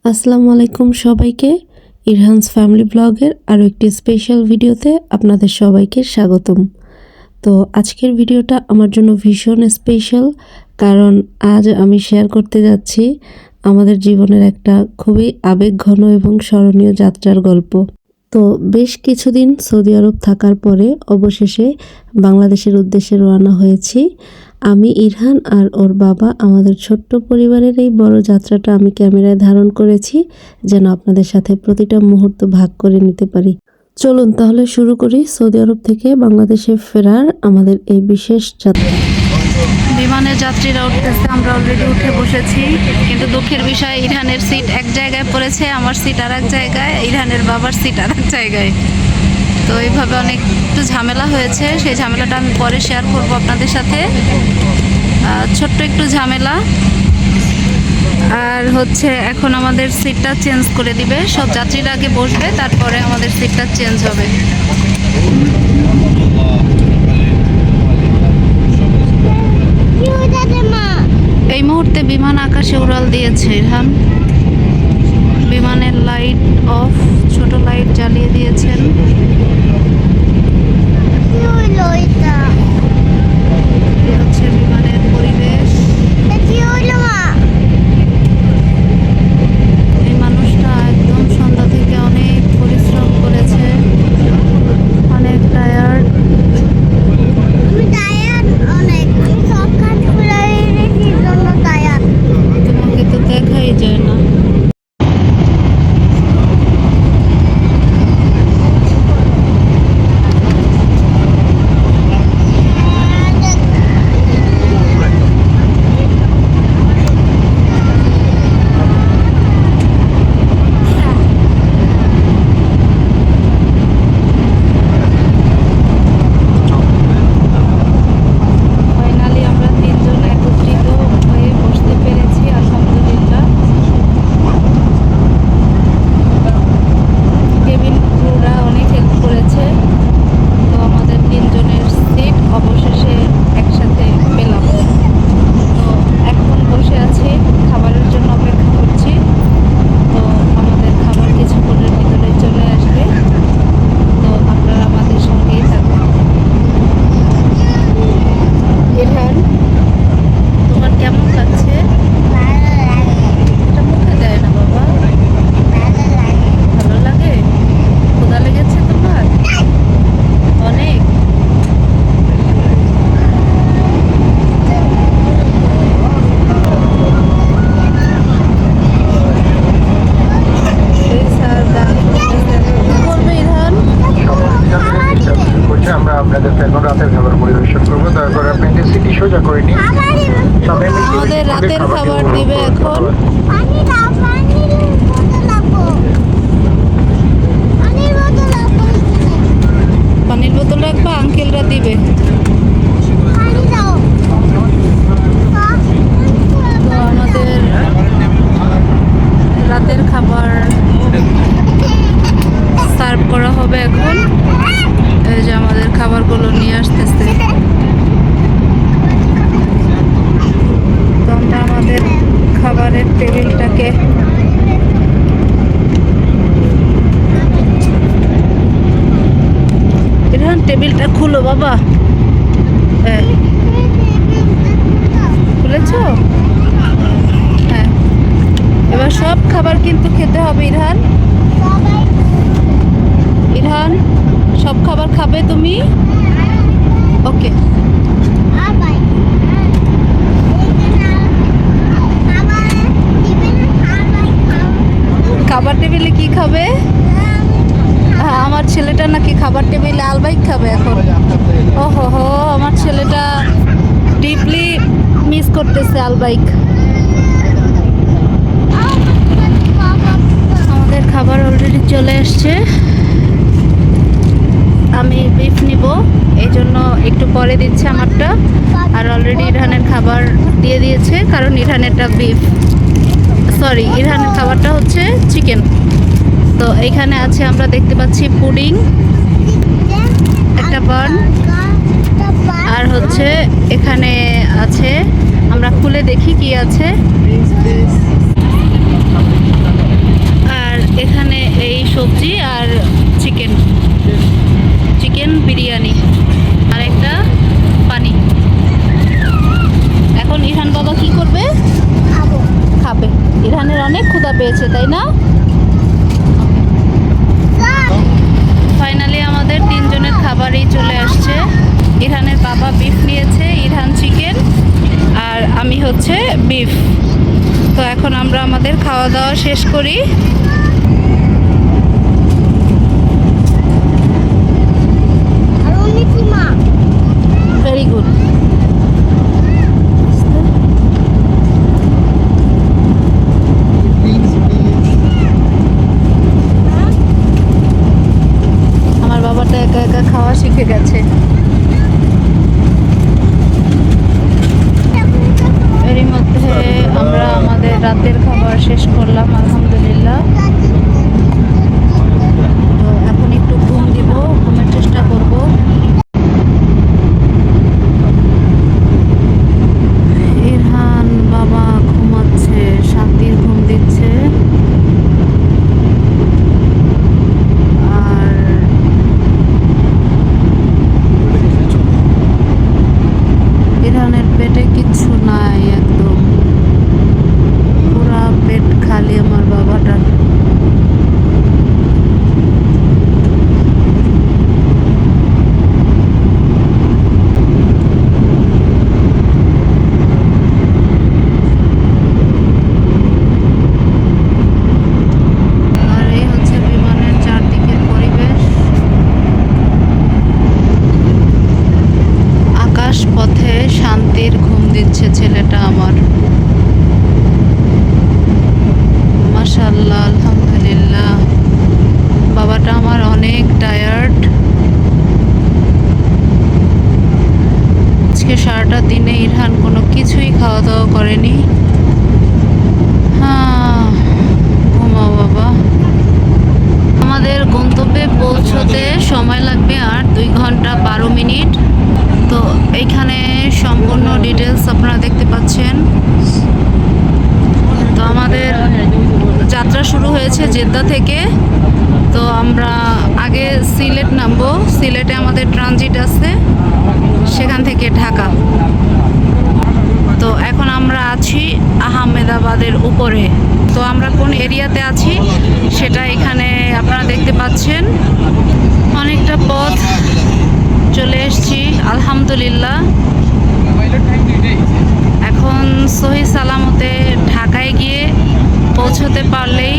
আসসালামু আলাইকুম সবাইকে। ইরহানস ফ্যামিলি ব্লগের আরও একটি স্পেশাল ভিডিওতে আপনাদের সবাইকে স্বাগতম। তো আজকের ভিডিওটা আমার জন্য ভীষণ স্পেশাল, কারণ আজ আমি শেয়ার করতে যাচ্ছি আমাদের জীবনের একটা খুবই আবেগঘন এবং স্মরণীয় যাত্রার গল্প। তো বেশ কিছুদিন সৌদি আরব থাকার পরে অবশেষে বাংলাদেশের উদ্দেশ্যে রওনা হয়েছি। আমি ইরহান আর ওর বাবা আমাদের ছোট্ট পরিবারের এই বড় যাত্রাটা আমি ক্যামেরায় ধারণ করেছি, যেন আপনাদের সাথে প্রতিটা মুহূর্ত ভাগ করে নিতে পারি। চলুন তাহলে শুরু করি সৌদি আরব থেকে বাংলাদেশে ফেরার আমাদের এই বিশেষ যাত্রা। বিমানের যাত্রীরা উঠতেছে, আমরা অলরেডি উঠে বসেছি, কিন্তু দুঃখের বিষয় ইরহানের সিট এক জায়গায় পড়েছে, আমার সিট আর এক জায়গায়, ইরহানের বাবার সিট আর এক জায়গায়। তো এইভাবে অনেক একটু ঝামেলা হয়েছে, সেই ঝামেলাটা আমি পরে শেয়ার করব আপনাদের সাথে। ছোট্ট একটু ঝামেলা। আর হচ্ছে এখন আমাদের সিটটা চেঞ্জ করে দিবে, সব যাত্রীরা আগে বসবে, তারপরে আমাদের সিটটা চেঞ্জ হবে। এই মুহূর্তে বিমান আকাশে উড়াল দিয়েছে ইরহান। বিমানের লাইট অফ, ছোট লাইট জ্বালিয়ে দিয়েছেন। এই হচ্ছে বিমানের পরিবেশ। এই মানুষটা একদম সন্ধ্যা থেকে অনেক পরিশ্রম করেছে, অনেক টায়ার্ড। তোমাকে তো দেখাই যায় না। ফাইনালি আমরা তিনজন একত্রিত হয়ে বসতে পেরেছি, আলহামদুলিল্লাহ। কেবিন ক্রুরা অনেক হেল্প করেছে, তো আমাদের তিনজনের সিট অবশেষে একসাথে পেলাম। তো এখন বসে আছি, খাবারের জন্য অপেক্ষা করছি। তো আমাদের খাবার কিছুক্ষণের ভিতরে চলে আসবে, তো আপনারা আমাদের সঙ্গেই থাকুন। ইরহান, তোমার কেমন লাগছে? এটা মুখে দেয় না বাবা। ভালো লাগে? ক্ষুধা লেগেছে তোমার অনেক? এই স্যার গান করতেছেন। কি বলবে ইরহান? আমরা আপনাদের এখন রাতের খাবার পরিবেশন করবো, দয়া করে আপনি যে সিটি সোজা করে নিন। আমাদের রাতের খাবার দিবে এখন। পানির বোতল রাখবা, আঙ্কেলরা দিবে। তো আমাদের রাতের খাবার সার্ভ করা হবে এখন। এই যে আমাদের খাবারগুলো নিয়ে আসতেছে। তো আমরা আমাদের খাবারের টেবিলটাকে ইরহান, টেবিলটা খুলো বাবা। খুলেছ? হ্যাঁ, এবার সব খাবার কিন্তু খেতে হবে ইরহান। ইরহান, সব খাবার খাবে তুমি? ওকে। খাবার টেবিলে কি খাবে? হ্যাঁ, আমার ছেলেটা নাকি খাবার টেবিলে আলবাইক খাবে এখন। ওহো হো, আমার ছেলেটা ডিপলি মিস করতেছে আলবাইক। আমাদের খাবার অলরেডি চলে এসছে। আমি বিফ নিব, এই জন্য একটু পরে দিচ্ছে আমারটা। আর অলরেডি ইরহানের খাবার দিয়ে দিয়েছে, কারণ ইরহানেরটা বিফ, সরি, ইরহানের খাবারটা হচ্ছে চিকেন। তো এইখানে আছে, আমরা দেখতে পাচ্ছি পুডিং, একটা বান, আর হচ্ছে এখানে আছে, আমরা খুলে দেখি কি আছে। অনেক ক্ষুধা পেয়েছে, তাই না? ফাইনালি আমাদের 3 জনের খাবারই চলে আসছে। ইরহানের বাবা বিফ নিয়েছে, ইরহান চিকেন, আর আমি হচ্ছে বিফ। তো এখন আমরা আমাদের খাওয়া দাওয়া শেষ করি। Very good. আমার বাবাটা একা একা খাওয়া শিখে গেছে। এরই মধ্যে আমরা আমাদের রাতের খাবার শেষ করলাম, আলহামদুলিল্লাহ। তো এখন একটু ঘুম দিব, ঘুমের চেষ্টা করব। ইরহান বাবা ঘুমাচ্ছে, শান্তির ঘুম দিচ্ছে। আর ইরহানের পেটে কিচ্ছু নাই, একদম পুরা পেট খালি আমার বাবাটার। আর এই হচ্ছে বিমানের চারদিকের পরিবেশ। আকাশ পথে শান্তির ঘুম দিচ্ছে ছেলেটা আমার। মাশাআল্লাহ, আলহামদুলিল্লাহ। বাবাটা আমার অনেক টায়ার্ড। আজকে সারাটা দিনে ইরহান কোনো কিছুই খাওয়া দাওয়া করেনি। হ্যাঁ, ঘুমাও বাবা। আমাদের গন্তব্যে পৌঁছতে সময় লাগবে আর 2 ঘন্টা 12 মিনিট। তো এইখানে সম্পূর্ণ ডিটেলস আপনারা দেখতে পাচ্ছেন। তো আমাদের যাত্রা শুরু হয়েছে জেদ্দা থেকে। তো আমরা আগে সিলেট নামবো, সিলেটে আমাদের ট্রানজিট আছে, সেখান থেকে ঢাকা। তো এখন আমরা আছি আহমেদাবাদের উপরে। তো আমরা কোন এরিয়াতে আছি সেটা এখানে আপনারা দেখতে পাচ্ছেন। অনেকটা পথ চলে এসেছি, আলহামদুলিল্লাহ। এখন সহি সালামতে ঢাকায় গিয়ে পৌঁছতে পারলেই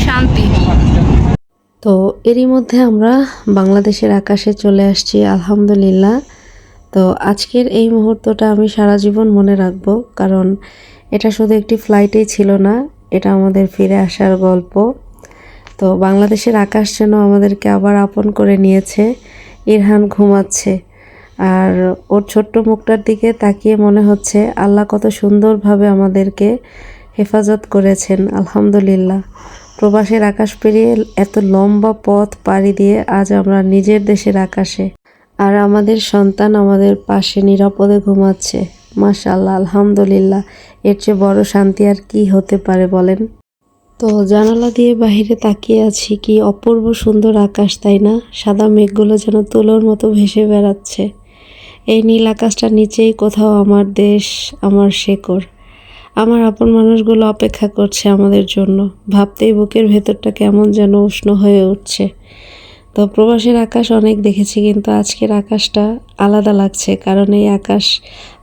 শান্তি। তো এরই মধ্যে আমরা বাংলাদেশের আকাশে চলে আসছি, আলহামদুলিল্লাহ। তো আজকের এই মুহূর্তটা আমি সারা জীবন মনে রাখবো, কারণ এটা শুধু একটি ফ্লাইটেই ছিল না, এটা আমাদের ফিরে আসার গল্প। তো বাংলাদেশের আকাশ যেন আমাদেরকে আবার আপন করে নিয়েছে। ইরহান ঘুমাচ্ছে, আর ওর ছোট্ট মুখটার দিকে তাকিয়ে মনে হচ্ছে আল্লাহ কত সুন্দরভাবে আমাদেরকে হেফাজত করেছেন, আলহামদুলিল্লাহ। প্রবাসের আকাশ পেরিয়ে এত লম্বা পথ পাড়ি দিয়ে আজ আমরা নিজের দেশের আকাশে, আর আমাদের সন্তান আমাদের পাশে নিরাপদে ঘুমাচ্ছে। মাশাআল্লাহ, আলহামদুলিল্লাহ। এর চেয়ে বড় শান্তি আর কি হতে পারে বলেন? তো জানালা দিয়ে বাহিরে তাকিয়ে আছি, কি অপূর্ব সুন্দর আকাশ, তাই না? সাদা মেঘগুলো যেন তুলোর মতো ভেসে বেড়াচ্ছে। এই নীল আকাশটার নিচেই কোথাও আমার দেশ, আমার শেকড়, আমার আপন মানুষগুলো অপেক্ষা করছে আমাদের জন্য। ভাবতেই বুকের ভেতরটা কেমন যেন উষ্ণ হয়ে উঠছে। তো প্রবাসের আকাশ অনেক দেখেছি, কিন্তু আজকের আকাশটা আলাদা লাগছে, কারণ এই আকাশ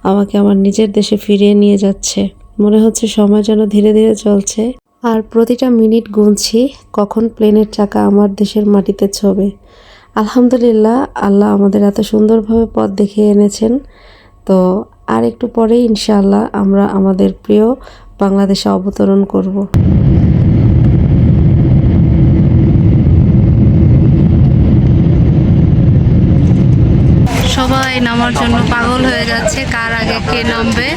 আমাকে আমার নিজের দেশে ফিরিয়ে নিয়ে যাচ্ছে। মনে হচ্ছে সময় যেন ধীরে ধীরে চলছে, আর প্রতিটা মিনিট গুনছি কখন প্লেনের চাকা আমার দেশের মাটিতে ছোঁবে। আলহামদুলিল্লাহ, আল্লাহ আমাদের এত সুন্দরভাবে পথ দেখিয়ে এনেছেন। তো আর একটু পরেই ইনশাআল্লাহ আমরা আমাদের প্রিয় বাংলাদেশে অবতরণ করব। সবাই নামার জন্য পাগল হয়ে যাচ্ছে, কার আগে কে নামবে।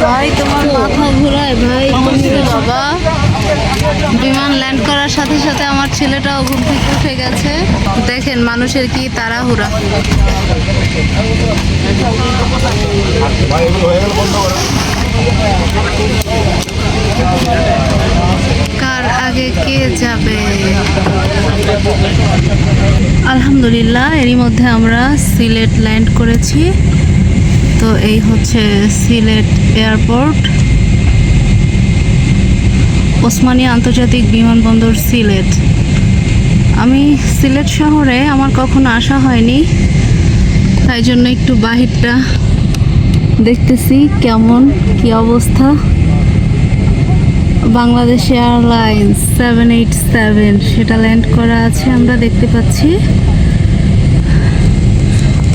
ভাই তোমার মাথা ঘুরায় ভাই, বাবা। বিমান ল্যান্ড করার সাথে সাথে আমার ছেলেটাও ঘুম থেকে উঠে গেছে। দেখেন মানুষের কি তাড়াহুড়া। কার আগে কে যাবে? আলহামদুলিল্লাহ। আলহামদুলিল্লাহ এরই মধ্যে আমরা সিলেট ল্যান্ড করেছি। তো এই হচ্ছে সিলেট এয়ারপোর্ট, ওসমানী আন্তর্জাতিক বিমানবন্দর সিলেট। আমি সিলেট শহরে আমার কখনো আসা হয়নি, তাই জন্য একটু বাহিরটা দেখতেছি কেমন কি অবস্থা। বাংলাদেশ এয়ারলাইন্স 787 সেটা ল্যান্ড করা আছে আমরা দেখতে পাচ্ছি।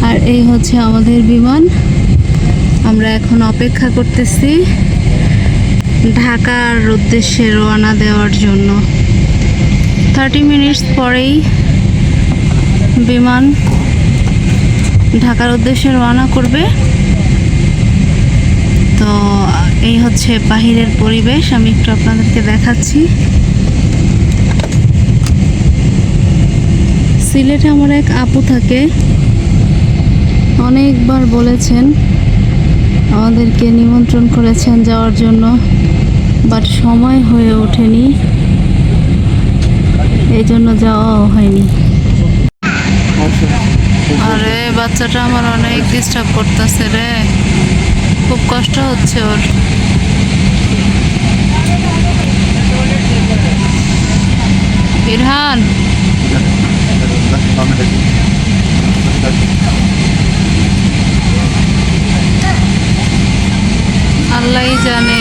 আর এই হচ্ছে আমাদের বিমান। আমরা এখন অপেক্ষা করতেছি ঢাকার উদ্দেশ্যে রওনা দেওয়ার জন্য। 30 মিনিটস পরেই বিমান ঢাকার উদ্দেশ্যে রওনা করবে। তো এই হচ্ছে বাহিরের পরিবেশ, আমি একটু আপনাদেরকে দেখাচ্ছি। সিলেটে আমার এক আপু থাকে, অনেকবার বলেছেন, আমাদেরকে নিমন্ত্রণ করেছেন যাওয়ার জন্য, বাট সময় হয়ে ওঠেনি, এই জন্য যাওয়াও হয়নি। আরে বাচ্চাটা আমার অনেক ডিস্টার্ব করতেছে রে, খুব কষ্ট হচ্ছে ওর। ইরহান, আল্লাহই জানে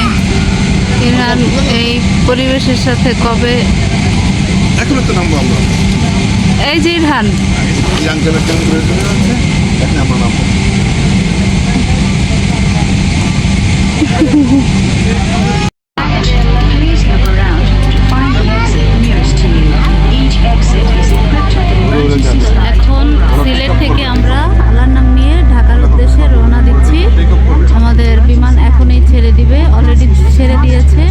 ইরহান এই পরিবেশের সাথে কবে। এখনো তো নামবো আমরা, এই যে ইরহান, এই আঙ্কেলের কেমন করে চলে যাচ্ছে, এখন আমরা নামবো। Please look around to find the exit nearest to you. Each exit is equipped with emergency light. এখন সিলেট থেকে আমরা আল্লাহর নাম নিয়ে ঢাকার উদ্দেশ্যে রওনা দিচ্ছি। আমাদের বিমান এখনই ছেড়ে দিবে, অলরেডি ছেড়ে দিয়েছে।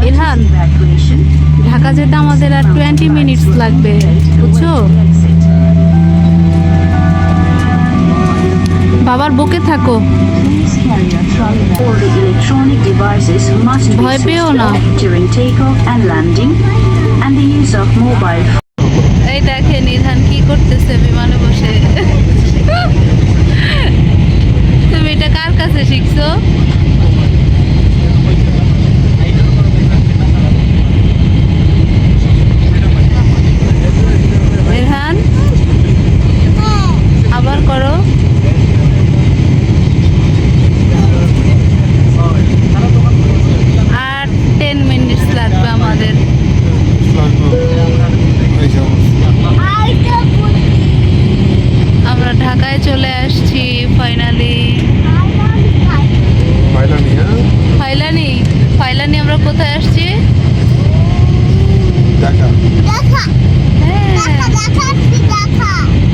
ইরহান, Evacuation. ঢাকা যেতে আমাদের আর 20 মিনিটস লাগবে, বুঝছো? বাবার বুকে থাকো। Please carry your trolley bag. All the electronic devices must be ভয় পেও switched না। off during takeoff and landing, and the use of mobile এই দেখেন ইরহান কি করতেছে বিমানে বসে। তুমি এটা কার কাছে শিখছো? ইরহান, আবার করো। আর 10 মিনিটস লাগবে আমাদের। আমরা ঢাকায় চলে আসছি ফাইনালি। ফাইলানি আমরা কোথায় আসছি?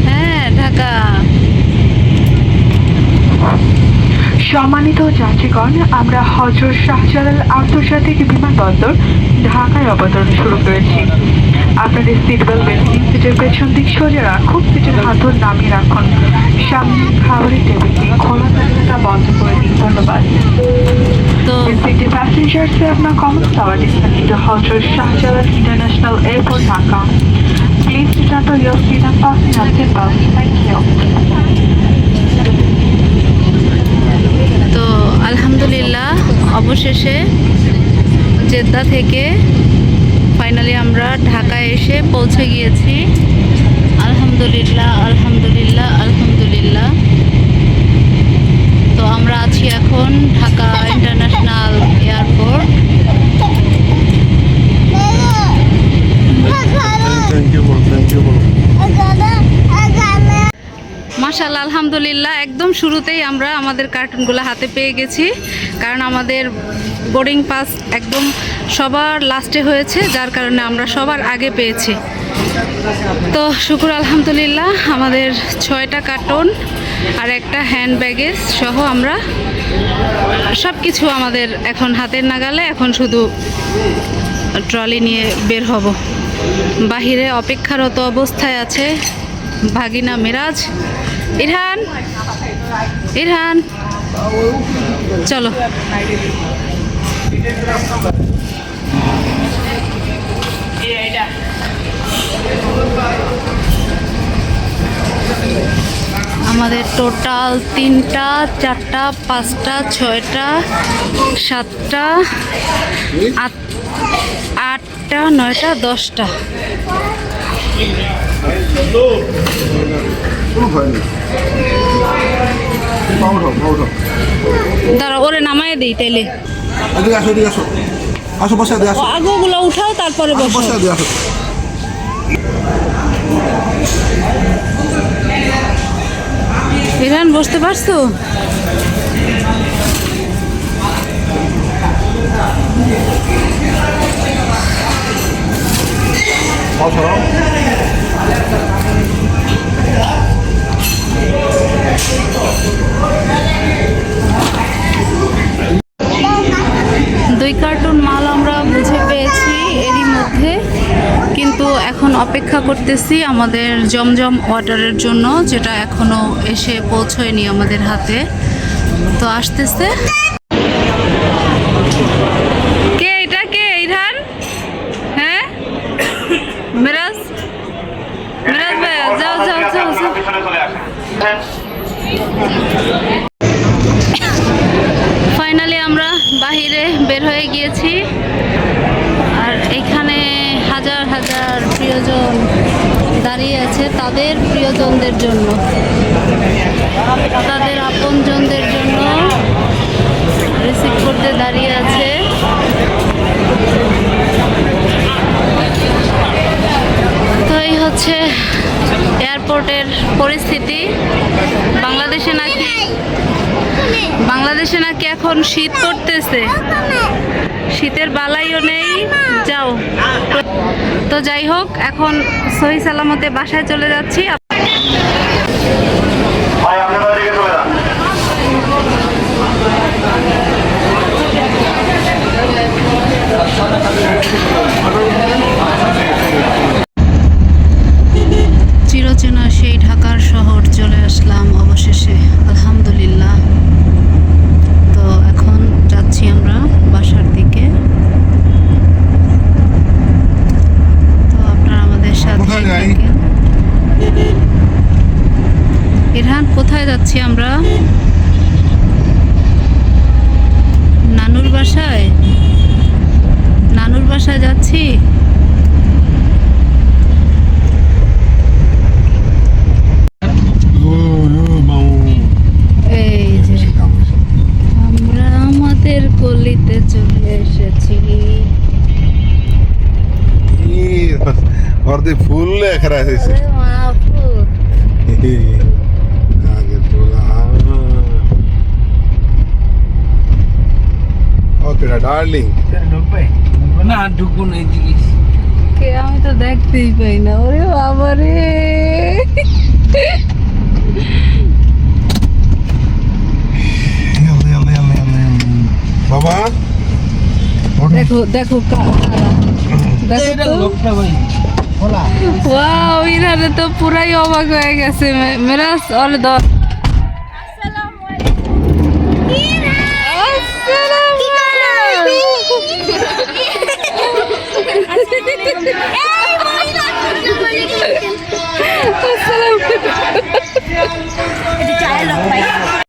হ্যাঁ ঢাকা। সম্মানিত যাত্রীগণ, আমরা হযরত শাহজালাল আন্তর্জাতিক বিমানবন্দর ঢাকায় অবতরণ শুরু করেছি। আপনাদের সিট বেল্ট বেঁধে নিন, সিটের পেছন দিক সোজা রাখুন, সিটের হাতল নামিয়ে রাখুন, সামনে খাবারের টেবিলটি খোলা দরজাটা বন্ধ করে দিন। ধন্যবাদ। তো Respected passengers, we have now come to our destination to Hajrat Shahjalan International Airport, Dhaka. Please return to your seat and fasten your seatbelts. Thank you. তো আলহামদুলিল্লাহ অবশেষে জেদ্দা থেকে ফাইনালি আমরা ঢাকায় এসে পৌঁছে গিয়েছি। আলহামদুলিল্লাহ আলহামদুলিল্লাহ আলহামদুলিল্লাহ। তো আমরা আছি এখন ঢাকা ইন্টারন্যাশনাল এয়ারপোর্ট। মাশাআল্লাহ আলহামদুলিল্লাহ, একদম শুরুতেই আমরা আমাদের কার্টুনগুলো হাতে পেয়ে গেছি, কারণ আমাদের বোর্ডিং পাস একদম সবার লাস্টে হয়েছে, যার কারণে আমরা সবার আগে পেয়েছি। তো শুকুর আলহামদুলিল্লাহ, আমাদের 6টা কার্টুন আর একটা হ্যান্ড ব্যাগেজ সহ আমরা সব কিছু আমাদের এখন হাতের নাগালে। এখন শুধু ট্রলি নিয়ে বের হব। বাহিরে অপেক্ষারত অবস্থায় আছে ভাগিনা মিরাজ। ইরহান, ইরহান চলো। আমাদের টোটাল 3টা 4টা 5টা 6টা 7টা 8টা 9টা 10টা। কোনো ভয় নেই। পাউডার দাঁড়া ওরে নামায় দিই তাইলে। এদিকে আসো, এদিকে আসো, আসো বসে দিয়ে আসো, আগোগুলো উঠাও তারপরে বসো। বসে দিয়ে আসো। ইরহান বসতে পারছো? বসো। 2 কার্টুন মাল আমরা বুঝে পেয়েছি এরই মধ্যে, কিন্তু এখন অপেক্ষা করতেছি আমাদের জমজম ওয়াটারের জন্য, যেটা এখনো এসে পৌঁছয়নি আমাদের হাতে। তো আসতেছে। কে এটা? কে ইরহান? হ্যাঁ মিরাজ, মিরাজ ভাইয়া যাও যাও যাও যাও। ফাইনালি আমরা বাহিরে বের হয়ে গিয়েছি, আর এখানে হাজার হাজার প্রিয়জন দাঁড়িয়ে আছে তাদের প্রিয়জনদের জন্য, তাদের আপনজনদের জন্য রিসিভ করতে দাঁড়িয়ে আছে। তো এই হচ্ছে এয়ারপোর্টের পরিস্থিতি। বাংলাদেশে নাকি এখন শীত করতেছে, শীতের বালাইও নেই। যাও তো যাই হোক, এখন সহি সালামতে বাসায় চলে যাচ্ছি। চিরচেনা সেই ঢাকার শহর চলে আসলাম অবশেষে, আলহামদুলিল্লাহ। তো এখন যাচ্ছি আমরা বাসার দিকে। তো আপনারা আমাদের সাথে থাকেন। ইরহান কোথায় যাচ্ছি আমরা? নানুর বাসায়। নানুর বাসায় যাচ্ছি। এই যে আমরা আমাদের গলিতে চলে এসেছি। অর্ধে ফুল এখানে আছে। আরে মাহফুজ, আগে তোলা। ওকে ডার্লিং। না ঢুকবো না এদিকে। কে? আমি তো দেখতেই পাই না। ওরে বাবা রে, বাবা দেখো দেখো দেখো তো। লোকটা ভাই ওয়াও, ইরহানে তো পুরাই অবাক হয়ে গেছে। মেরাজ ওরে ধর। আসসালামু আলাইকুম।